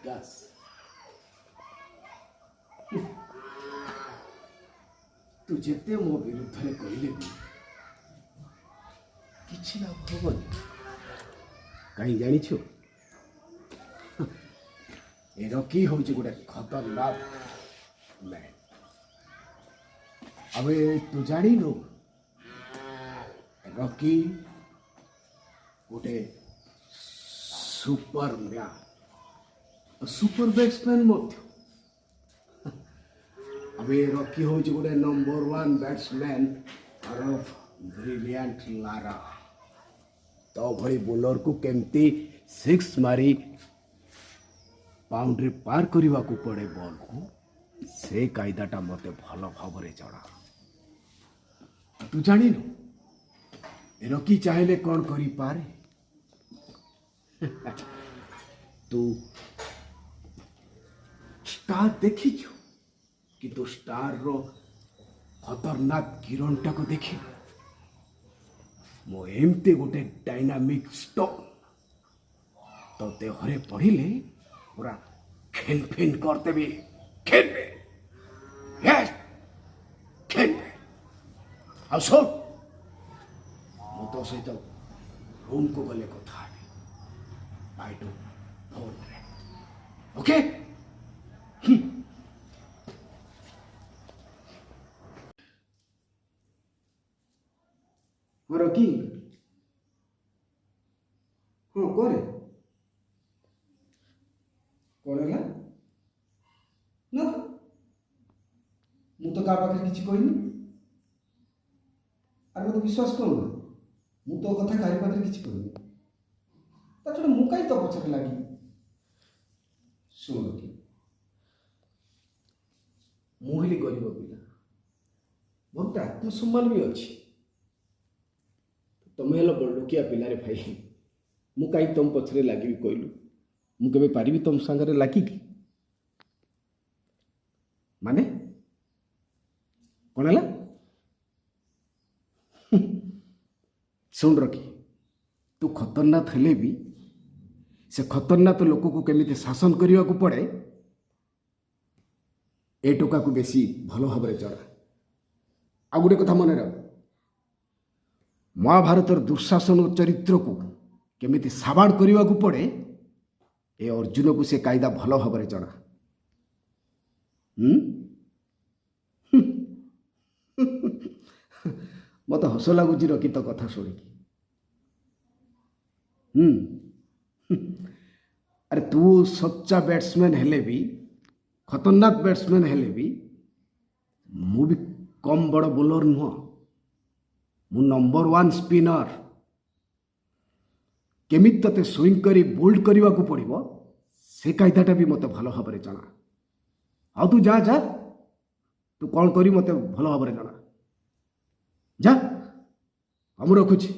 ବିକାଶ ତୁ ଯେତେ ମୋ ବିରୁଦ୍ଧରେ କହିଲେ ବି କିଛି ଲାଭ ହବନି। କାହିଁ ଜାଣିଛୁ ଏ ରକି ହଉଛି ଗୋଟେ ଖତରନାକ ମ୍ୟାନ୍। ଆବେ ତୁ ଜାଣିନୁ ରକି ଗୋଟେ ସୁପର ମ୍ୟାନ୍, ସୁପର ବ୍ୟାଟ୍ସମ୍ୟାନ୍ ମଧ୍ୟ। ଆବେ ରକି ହଉଛି ଗୋଟେ number 1 batsman of brilliant Lara. तो भली बोलर को केमती 6 मारी बाउंड्री पार करने को पड़े बॉल को से कायदाटा मते भल भाव जना। तू जानिनु रकी चाहे कौन करी पारे तू स्टार देखीछु कि तू स्टार रो खतरनाक किरण टा को देखी मो एमती गोटे डायनामिक स्टोन तो देहरे पड़िले पूरा खेल फिन करते भी खेलबे यस खेलबे आ सुन मो तो सहित रूम को गले कथा बाय टू फोन रे ओके। रकी हाँ करे करेला ना मु तो का पाखे किछि कहनी अरे मत विश्वास कर ना मु तो कथा कारि पाखे किछि कहनी ता छोड़ मु काई तो पछरे लागी सुन रकी मु हेली गरीब पिला बहुत आत्मसम्मान भी अछि। तुम्हें हेलो बड़लोकिया पिलारे भाई मु कहीं तुम पछरे लगी कहलु मु केबे पारिबी तुम संगे लागी कि माने कौन है सुन रखी तू खतरनाक हेले भी से खतरनाक लोक को केमिति शासन करने को पड़े ए टोका को बेसी भल भाव जना। आ गोटे कथा मन रख महाभारतर दुशासन चरित्र को केमिति साबाड़ करने को पड़े ए अर्जुन को से कायदा भल भाव जना। मत हस लगुच रखी तो कथा शुणिकी। अरे तू सच्चा बैट्समैन हेले भी खतरनाक बैट्समैन हेले भी मु भी कम बड़ बोलर नुह मु नंबर 1 स्पिनर केमिति तते स्विंग करी बोल्ड करने को पड़ो से कायदाटा भी मत भल भाव जना। आ तू जा जा तू कौन करी मत भल भाव जना जा हम रखुची।